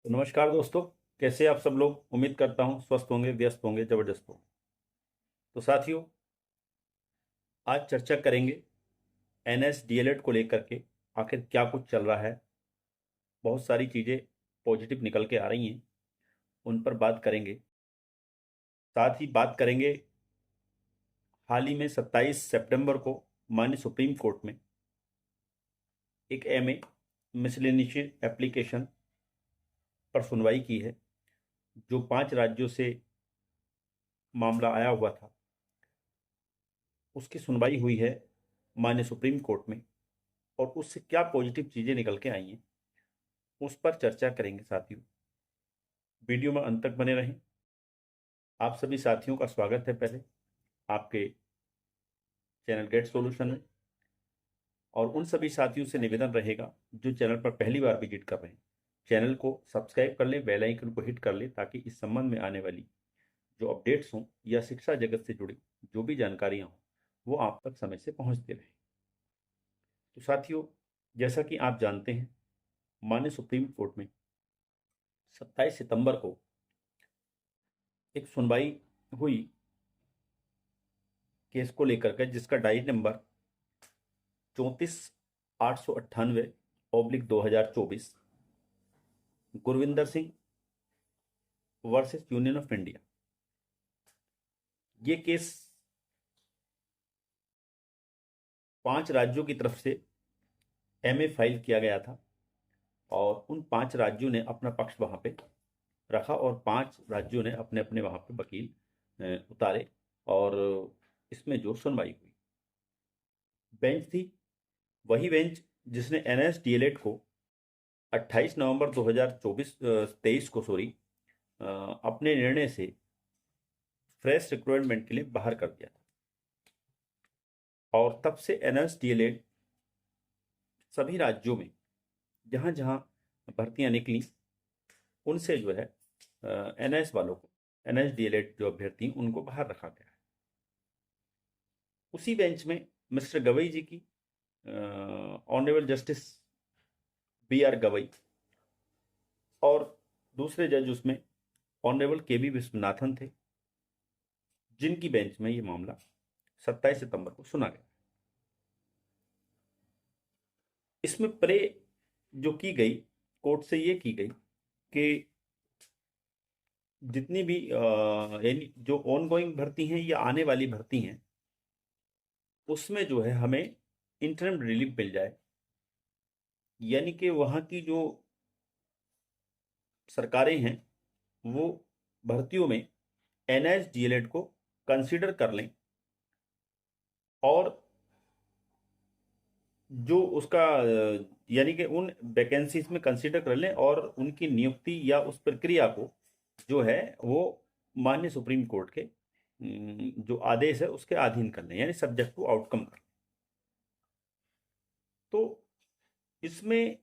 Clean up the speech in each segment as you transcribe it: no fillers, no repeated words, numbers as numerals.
तो नमस्कार दोस्तों। कैसे आप सब लोग? उम्मीद करता हूँ स्वस्थ होंगे, व्यस्त होंगे, जबरदस्त होंगे। तो साथियों, आज चर्चा करेंगे एनएस डीएलएड को लेकर के। आखिर क्या कुछ चल रहा है? बहुत सारी चीज़ें पॉजिटिव निकल के आ रही हैं, उन पर बात करेंगे। साथ ही बात करेंगे, हाल ही में 27 सितंबर को माननीय सुप्रीम कोर्ट में एक एमए मिसलेनियस एप्लीकेशन पर सुनवाई की है, जो 5 राज्यों से मामला आया हुआ था। उसकी सुनवाई हुई है माननीय सुप्रीम कोर्ट में, और उससे क्या पॉजिटिव चीज़ें निकल के आई हैं, उस पर चर्चा करेंगे साथियों। वीडियो में अंत तक बने रहें। आप सभी साथियों का स्वागत है पहले आपके चैनल गेट सॉल्यूशन में, और उन सभी साथियों से निवेदन रहेगा जो चैनल पर पहली बार विजिट कर रहे हैं, चैनल को सब्सक्राइब कर लें, बेल आइकन को हिट कर लें, ताकि इस संबंध में आने वाली जो अपडेट्स हों या शिक्षा जगत से जुड़ी जो भी जानकारियाँ हों, वो आप तक समय से पहुँचते रहें। तो साथियों, जैसा कि आप जानते हैं, माननीय सुप्रीम कोर्ट में 27 सितंबर को एक सुनवाई हुई केस को लेकर के, जिसका diary number 34/898/2024, Gurvinder Singh versus union of India. ये केस 5 राज्यों की तरफ से एमए फाइल किया गया था, और उन 5 राज्यों ने अपना पक्ष वहां पे रखा, और 5 राज्यों ने अपने अपने वहां पे वकील उतारे, और इसमें जो सुनवाई हुई, बेंच थी वही बेंच जिसने एनएस डीएलएड को 28 नवंबर 2023 को अपने निर्णय से फ्रेश रिक्रूटमेंट के लिए बाहर कर दिया था। और तब से एनएस डीएलएड सभी राज्यों में जहां जहां भर्तियां निकली, उनसे जो है एनएस वालों को, एनएस डीएलएड जो अभ्यर्थी उनको बाहर रखा गया है। उसी बेंच में मिस्टर गवई जी की, honourable justice B R Gavai, और दूसरे जज उसमें ऑनरेबल के बी विश्वनाथन थे, जिनकी बेंच में ये मामला 27 सितंबर को सुना गया। इसमें प्रे जो की गई कोर्ट से, ये की गई कि जितनी भी यानी जो ऑनगोइंग भर्ती हैं या आने वाली भर्ती हैं, उसमें जो है हमें इंटरिम रिलीफ मिल जाए। यानी कि वहाँ की जो सरकारें हैं, वो भर्तियों में एनएस डीएलएड को कंसीडर कर लें, और जो उसका यानी कि उन वैकेंसीज में कंसीडर कर लें, और उनकी नियुक्ति या उस प्रक्रिया को जो है वो माननीय सुप्रीम कोर्ट के जो आदेश है उसके अधीन कर लें, यानी सब्जेक्ट टू आउटकम कर लें। तो इसमें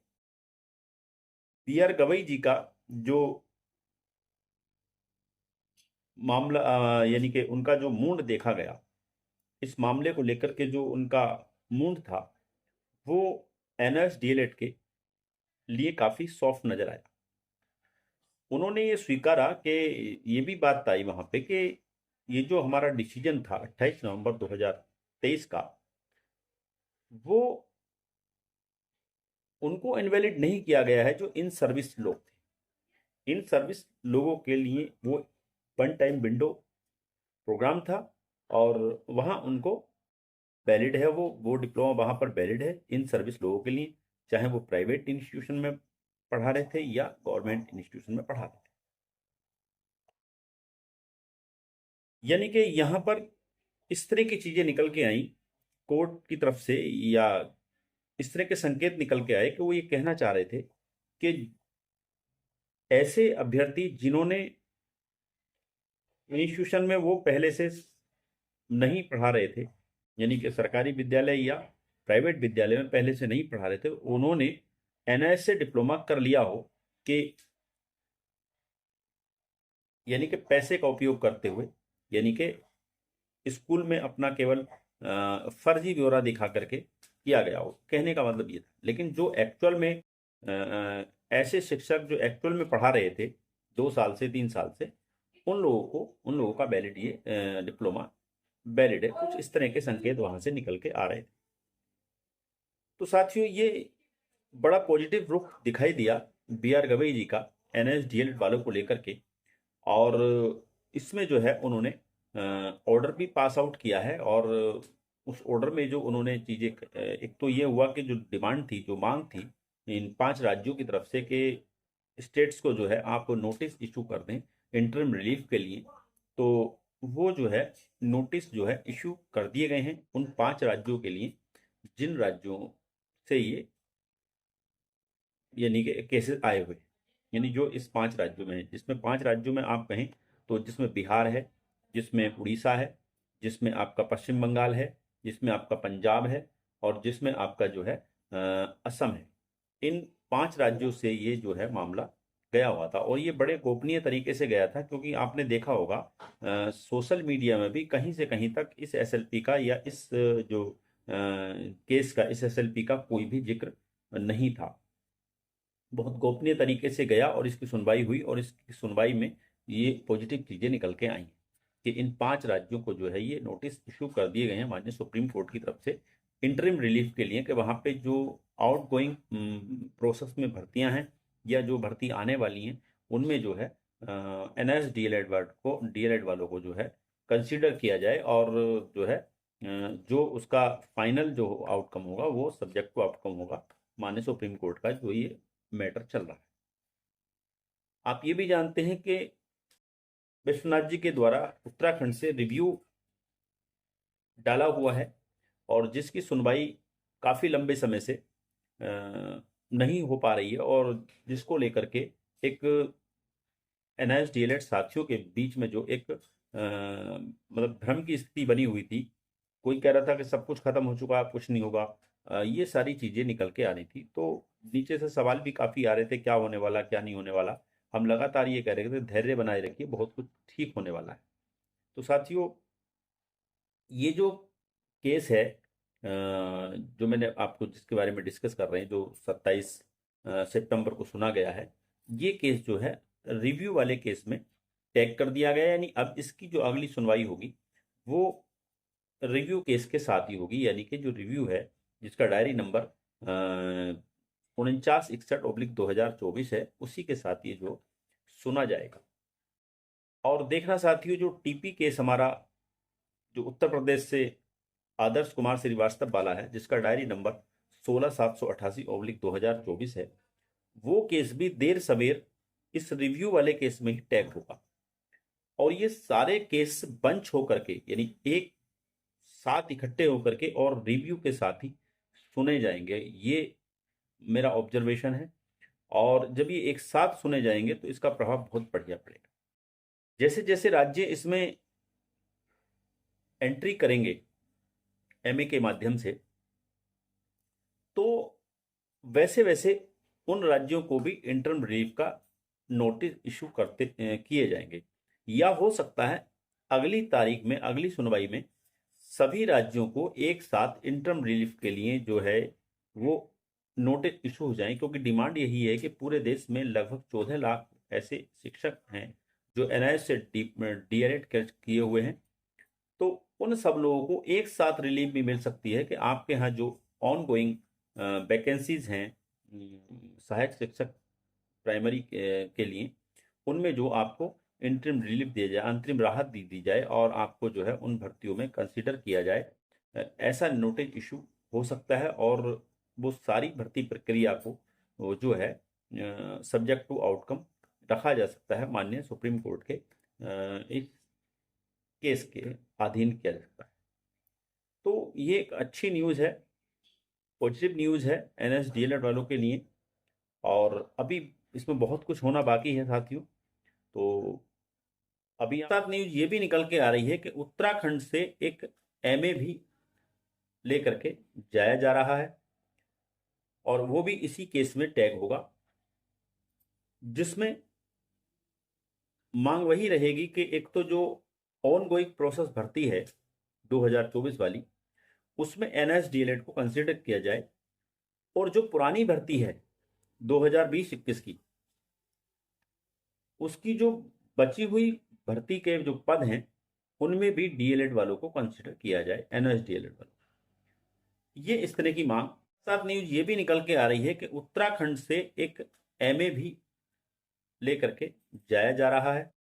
बी आर गवई जी का जो मामला, यानी कि उनका जो मूड देखा गया, इस मामले को लेकर के जो उनका मूड था, वो एनएस डीएलएड के लिए काफी सॉफ्ट नजर आया। उन्होंने ये स्वीकारा कि ये भी बात आई वहां पे कि ये जो हमारा डिसीजन था 28 नवंबर 2023 का, वो उनको इनवैलिड नहीं किया गया है, जो इन सर्विस लोग थे। इन सर्विस लोगों के लिए वो वन टाइम विंडो प्रोग्राम था, और वहां उनको वैलिड है, वो डिप्लोमा वहां पर वैलिड है इन सर्विस लोगों के लिए, चाहे वो प्राइवेट इंस्टीट्यूशन में पढ़ा रहे थे या गवर्नमेंट इंस्टीट्यूशन में पढ़ा रहे थे। यानी कि यहाँ पर इस तरह की चीजें निकल के आई कोर्ट की तरफ से, या इस तरह के संकेत निकल के आए कि वो ये कहना चाह रहे थे कि ऐसे अभ्यर्थी जिन्होंने इंस्टीट्यूशन में वो पहले से नहीं पढ़ा रहे थे, यानी कि सरकारी विद्यालय या प्राइवेट विद्यालय में पहले से नहीं पढ़ा रहे थे, उन्होंने एनआईएस से डिप्लोमा कर लिया हो, कि यानी कि पैसे का उपयोग करते हुए, यानी कि स्कूल में अपना केवल फर्जी ब्यौरा दिखा करके किया गया हो, कहने का मतलब ये था। लेकिन जो एक्चुअल में ऐसे शिक्षक जो एक्चुअल में पढ़ा रहे थे 2 साल से 3 साल से, उन लोगों का वैलिड ये डिप्लोमा वैलिड है। कुछ इस तरह के संकेत वहां से निकल के आ रहे थे। तो साथियों, ये बड़ा पॉजिटिव रुख दिखाई दिया बी आर गवई जी का एनएसडीएल वालों को लेकर के। और इसमें जो है उन्होंने ऑर्डर भी पास आउट किया है। और उस ऑर्डर में जो उन्होंने चीज़ें, एक तो ये हुआ कि जो डिमांड थी, जो मांग थी इन 5 राज्यों की तरफ से कि स्टेट्स को जो है आप नोटिस इशू कर दें इंटरिम रिलीफ के लिए, तो वो जो है नोटिस जो है इशू कर दिए गए हैं उन 5 राज्यों के लिए जिन राज्यों से ये यानी कि केसेस आए हुए, यानी जो इस 5 राज्यों में है, जिसमें 5 राज्यों में आप कहें तो जिसमें बिहार है, जिसमें उड़ीसा है, जिसमें आपका पश्चिम बंगाल है, जिसमें आपका पंजाब है और जिसमें आपका जो है असम है। इन 5 राज्यों से ये जो है मामला गया हुआ था और ये बड़े गोपनीय तरीके से गया था, क्योंकि आपने देखा होगा सोशल मीडिया में भी कहीं से कहीं तक इस एसएलपी का या इस जो केस का, इस एसएलपी का कोई भी जिक्र नहीं था। बहुत गोपनीय तरीके से गया और इसकी सुनवाई हुई और इसकी सुनवाई में ये पॉजिटिव चीजें निकल के आई कि इन 5 राज्यों को जो है ये नोटिस इशू कर दिए गए हैं माननीय सुप्रीम कोर्ट की तरफ से इंटरिम रिलीफ के लिए, कि वहां पे जो आउट गोइंग प्रोसेस में भर्तियां हैं या जो भर्ती आने वाली हैं उनमें जो है एनएस डीएलएड वालों को जो है कंसिडर किया जाए और जो है जो उसका फाइनल जो आउटकम होगा वो सब्जेक्ट टू आउटकम होगा माननीय सुप्रीम कोर्ट का, जो ये मैटर चल रहा है। आप ये भी जानते हैं कि विश्वनाथ जी के द्वारा उत्तराखंड से रिव्यू डाला हुआ है और जिसकी सुनवाई काफी लंबे समय से नहीं हो पा रही है और जिसको लेकर के एक एनआईएस डीएलएड साथियों के बीच में जो एक मतलब भ्रम की स्थिति बनी हुई थी। कोई कह रहा था कि सब कुछ खत्म हो चुका है, कुछ नहीं होगा। ये सारी चीजें निकल के आ रही थी, तो नीचे से सवाल भी काफी आ रहे थे, क्या होने वाला, क्या नहीं होने वाला। हम लगातार ये कह रहे थे धैर्य बनाए रखिए, बहुत कुछ ठीक होने वाला है। तो साथियों, ये जो केस है जो मैंने आपको जिसके बारे में डिस्कस कर रहे हैं, जो 27 सितंबर को सुना गया है, ये केस जो है रिव्यू वाले केस में टैग कर दिया गया। यानी अब इसकी जो अगली सुनवाई होगी वो रिव्यू केस के साथ ही होगी, यानी कि जो रिव्यू है जिसका डायरी नंबर 4961/2024 है, उसी के साथ ये जो सुना जाएगा। और देखना साथियों, जो टीपी केस हमारा जो उत्तर प्रदेश से आदर्श कुमार श्रीवास्तव वाला है, जिसका डायरी नंबर 16788/2024 है, वो केस भी देर सवेर इस रिव्यू वाले केस में ही टैग होगा। और ये सारे केस बंच होकर के, यानी एक साथ इकट्ठे होकर के और रिव्यू के साथ ही सुने जाएंगे, ये मेरा ऑब्जर्वेशन है। और जब ये एक साथ सुने जाएंगे तो इसका प्रभाव बहुत बढ़िया पड़ेगा। जैसे जैसे राज्य इसमें एंट्री करेंगे एमए के माध्यम से, तो वैसे वैसे उन राज्यों को भी इंटरिम रिलीफ का नोटिस इशू करते किए जाएंगे। या हो सकता है अगली तारीख में, अगली सुनवाई में सभी राज्यों को एक साथ इंटरिम रिलीफ के लिए जो है वो नोटिस इशू हो जाए, क्योंकि डिमांड यही है कि पूरे देश में लगभग 14 लाख ऐसे शिक्षक हैं जो एनआईएस से डीएलएड किए हुए हैं। तो उन सब लोगों को एक साथ रिलीफ भी मिल सकती है कि आपके यहाँ जो ऑन गोइंग वैकेंसीज हैं सहायक शिक्षक प्राइमरी के लिए, उनमें जो आपको इंटरिम रिलीफ दिया जाए, अंतरिम राहत दी जाए और आपको जो है उन भर्तियों में कंसीडर किया जाए, ऐसा नोटिस इशू हो सकता है। और वो सारी भर्ती प्रक्रिया को वो जो है सब्जेक्ट टू आउटकम रखा जा सकता है माननीय सुप्रीम कोर्ट के इस केस के अधीन किया जा सकता है। तो ये एक अच्छी न्यूज़ है, पॉजिटिव न्यूज़ है एनएस डीएलएड वालों के लिए। और अभी इसमें बहुत कुछ होना बाकी है साथियों। तो अभी साथ न्यूज़ ये भी निकल के आ रही है कि उत्तराखंड से एक एमए भी लेकर के जाया जा रहा है और वो भी इसी केस में टैग होगा, जिसमें मांग वही रहेगी कि एक तो जो ऑन गोइंग प्रोसेस भर्ती है 2024 वाली, उसमें एनएस डीएलएड को कंसिडर किया जाए और जो पुरानी भर्ती है 2020-21 की, उसकी जो बची हुई भर्ती के जो पद हैं उनमें भी डीएलएड वालों को कंसिडर किया जाए, एनएस डीएलएड वालों। ये इस तरह की मांग। साथ न्यूज ये भी निकल के आ रही है कि उत्तराखंड से एक एमए भी लेकर के जाया जा रहा है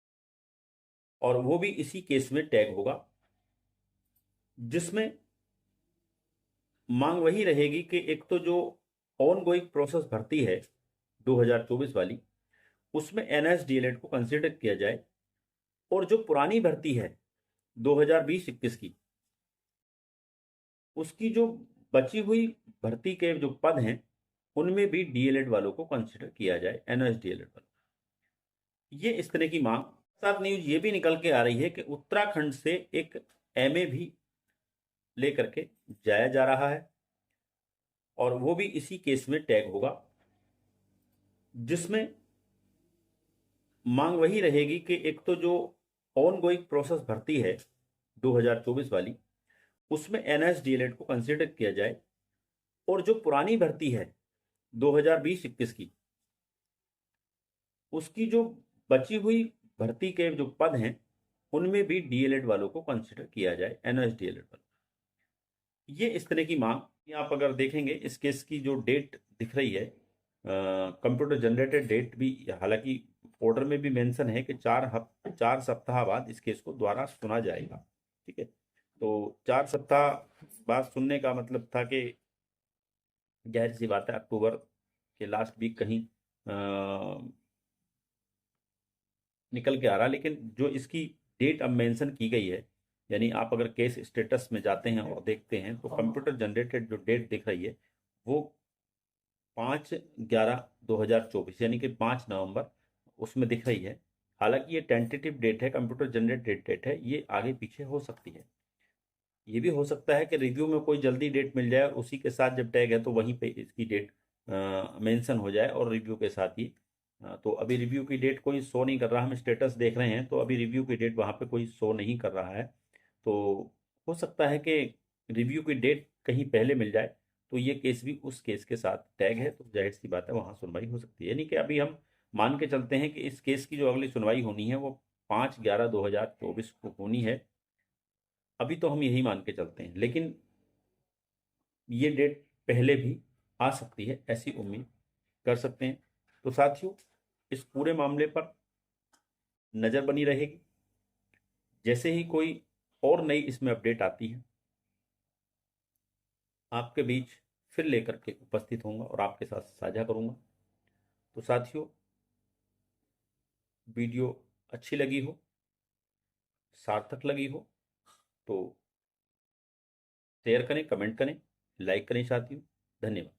और वो भी इसी केस में टैग होगा, जिसमें मांग वही रहेगी कि एक तो जो ऑन गोइंग प्रोसेस भर्ती है 2024 वाली, उसमें एनएस डीएलएड को कंसिडर किया जाए, और जो पुरानी भर्ती है 2020-21 की, उसकी जो बची हुई भर्ती के जो पद हैं उनमें भी डीएलएड वालों को कंसिडर किया जाए, एनएस डीएलएड वालों। ये इस तरह की मांग। साथ न्यूज ये भी निकल के आ रही है कि उत्तराखंड से एक एमए भी लेकर के जाया जा रहा है और वो भी इसी केस में टैग होगा, जिसमें मांग वही रहेगी कि एक तो जो ऑन गोइंग प्रोसेस भर्ती है 2024 वाली, उसमें एनएस डीएलएड को कंसिडर किया जाए, और जो पुरानी भर्ती है 2020-21 की, उसकी जो बची हुई भर्ती के जो पद हैं उनमें भी डीएलएड वालों को कंसिडर किया जाए, एनएस डीएलएड वालों। ये इस तरह की मांग। आप अगर देखेंगे इस केस की जो डेट दिख रही है, कंप्यूटर जनरेटेड डेट भी, हालांकि ऑर्डर में भी मेंशन है कि 4 सप्ताह बाद इस केस को दोबारा सुना जाएगा। ठीक है, तो 4 सप्ताह बाद सुनने का मतलब था कि जाहिर सी बात है अक्टूबर के लास्ट वीक कहीं निकल के आ रहा, लेकिन जो इसकी डेट अब मेंशन की गई है, यानी आप अगर केस स्टेटस में जाते हैं और देखते हैं तो कंप्यूटर जनरेटेड जो डेट दिख रही है वो 5/11/2024 यानी कि 5 नवंबर उसमें दिख रही है। हालांकि ये टेंटेटिव डेट है, कंप्यूटर जनरेटेड डेट है, ये आगे पीछे हो सकती है। ये भी हो सकता है कि रिव्यू में कोई जल्दी डेट मिल जाए और उसी के साथ जब टैग है तो वहीं पे इसकी डेट मेंशन हो जाए और रिव्यू के साथ ही। तो अभी रिव्यू की डेट कोई शो नहीं कर रहा, हम स्टेटस देख रहे हैं तो अभी रिव्यू की डेट वहाँ पे कोई शो नहीं कर रहा है। तो हो सकता है कि रिव्यू की डेट कहीं पहले मिल जाए तो ये केस भी उस केस के साथ टैग है, तो जाहिर सी बात है वहाँ सुनवाई हो सकती है। यानी कि अभी हम मान के चलते हैं कि इस केस की जो अगली सुनवाई होनी है वो 5/11/2024 को होनी है। अभी तो हम यही मान के चलते हैं, लेकिन ये डेट पहले भी आ सकती है, ऐसी उम्मीद कर सकते हैं। तो साथियों, इस पूरे मामले पर नज़र बनी रहेगी। जैसे ही कोई और नई इसमें अपडेट आती है आपके बीच फिर लेकर के उपस्थित होऊंगा और आपके साथ साझा करूंगा। तो साथियों, वीडियो अच्छी लगी हो, सार्थक लगी हो तो शेयर करें, कमेंट करें, लाइक करें साथियों। धन्यवाद।